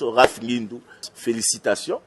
Raph Ngindou, félicitations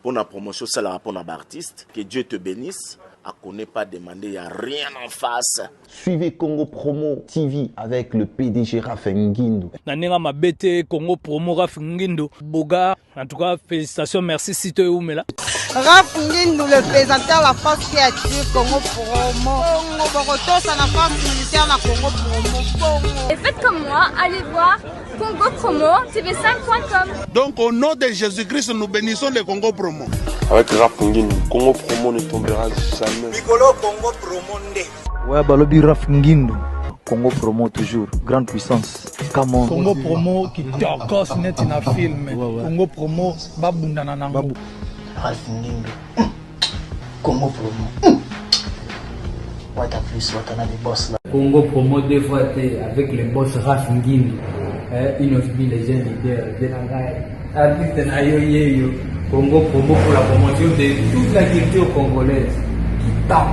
pour la promotion, ça la rapport à l'artiste. Que Dieu te bénisse. À qu'on n'ait pas demandé, il n'y a rien en face. Suivez Congo Promo TV avec le PDG Raph Ngindou. Nanenga Mabete, Congo Promo Raph Ngindou. Boga, en tout cas, félicitations, merci si tu es où, mais là. Raph Ngindou, le présentateur la force créative Congo Promo. Congo Boroto, ça la force militaire la Congo Promo. Et faites comme moi, allez voir Congo Promo, tv5.com. Donc au nom de Jésus-Christ, nous bénissons le Congo Promo. Avec Raph Ngindou, Congo Promo ne tombera jamais. Nicolo Congo Promo nde. Ouais, Balobi Raph Ngindou. Congo Promo toujours, grande puissance. Come on. Congo Promo qui t'orcose net in a film. Congo Promo, babundana nango. Raph Ngindou. Congo Promo. What a plus, what another boss là. Congo Promo deux fois avec le boss Raph Ngindou. Une of les jeunes leaders de la guerre. Artiste Nayo Yeyo. Congo Promo pour la promotion de toute la culture congolaise.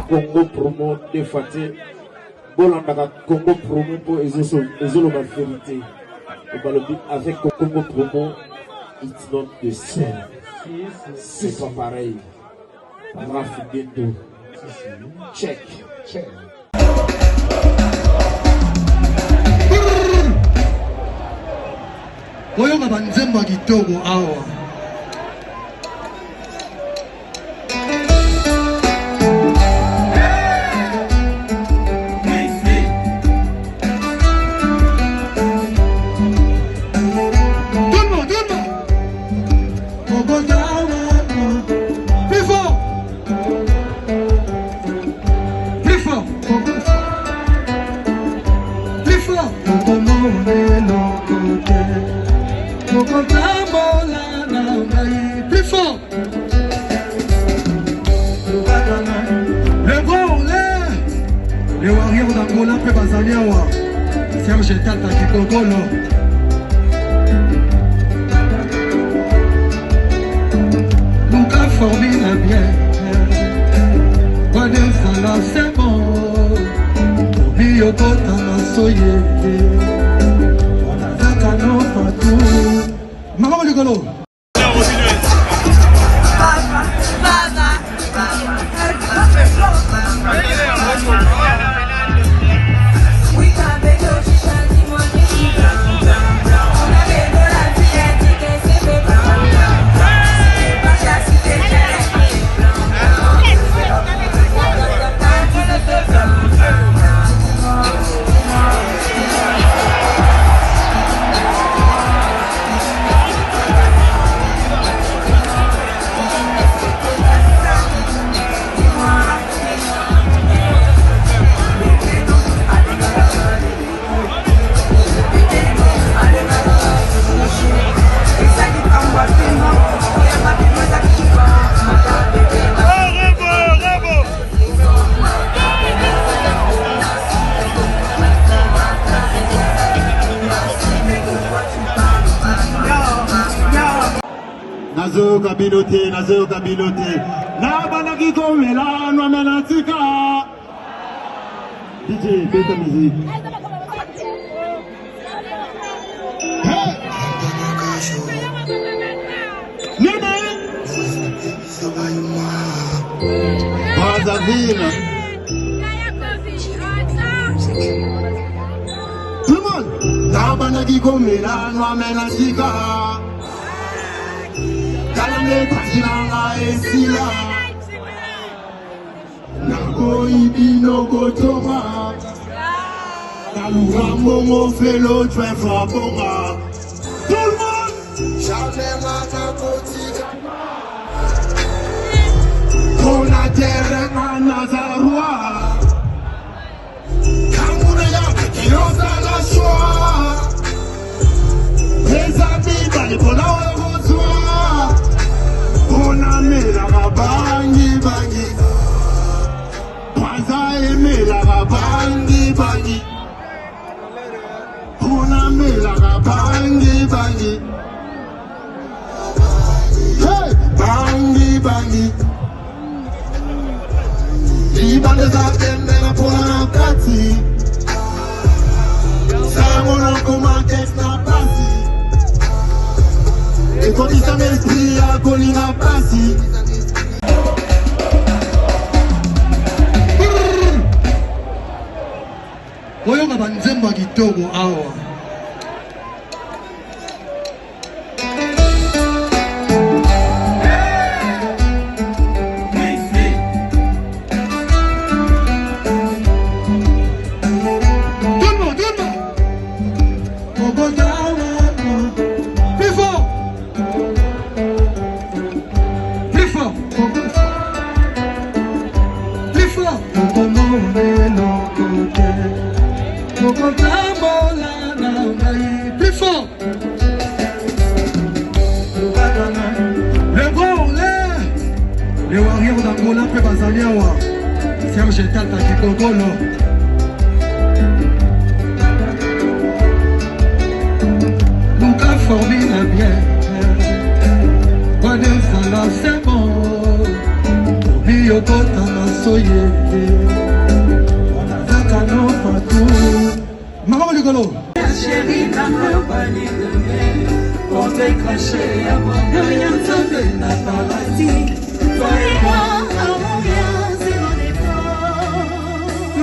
Congo Promo deux fois Bolandaka Congo Promo pour Ezolo ma vérité. Avec Congo Promo, it's not the same. C'est pas pareil. Raph Ngindou. Check. Oyoka banzemba kitoko awa. Serge Tata Kikokolo. Luka formina bien. Wane sala c'est bon. Biyoko tamasoye. Wanazaka no patu. Maman Likolo. Nazo kabilote na banaki komela no menatika DJ beta musique Nene Brazzaville Tout le monde na banaki komela no menatika Kalame Tajilanga Esila Nako Ibino Kotoma Kalouva Momo Felo Twenfa Bonga Tout le monde Jamais Matakotika Kona Terre Nazarua Kamuna Kiyosa la choix Les amis Balipola Ona mela bangi bangi Panza emela bangi bangi Ona mela bangi bangi Hey bangi bangi Ibande za tembela pona kati Samona kuma kesna pasi ekokisa mesprit ya kolinga pasi. oyoka banzembo ya kitoko awa. Le warrior d'Angola pe bazaliawa Serge Tata Kikogolo Luka Formina bien Wadesala c'est bon Obiyokota na soye Wanazaka no patou Maman Ligolo Chérie, dans le panier de mer Pour te cracher à moi de rien sauver la paradis. Toi et moi, à mon bien, c'est mon effort.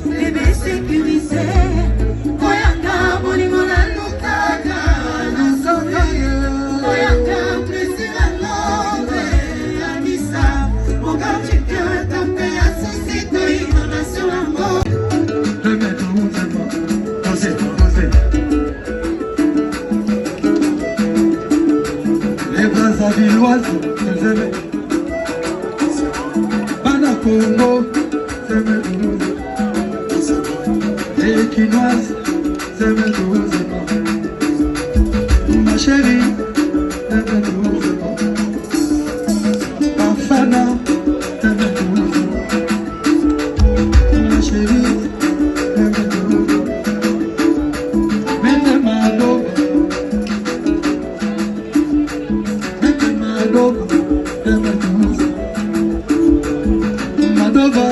Bébé sécurisé, Koyaka, Bolingola, Nukaka, Koyaka, plaisir à l'ombre, Anissa, mon gars, tu peux taper à son site, inondation l'amour. Les Brazzavilloises, elles aimaient Bana Congo, elles aimaient les Quinoises, c'est mes douze ma chérie, c'est mes douze Afana, c'est mes douze ma chérie, c'est mes douze Mete Madoba, c'est mes douze Madoba,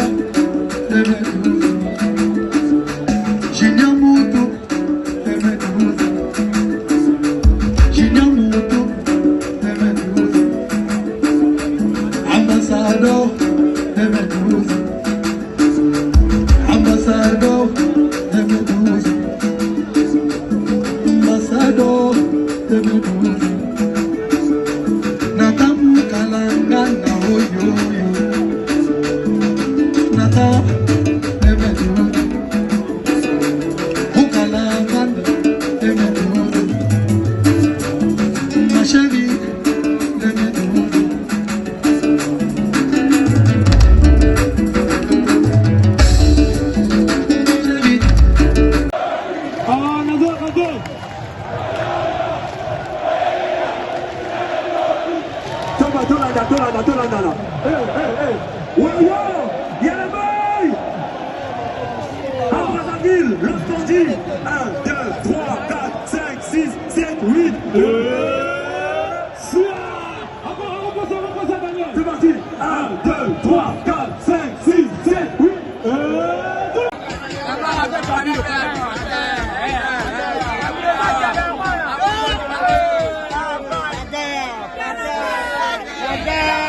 c'est mes douze Yeah.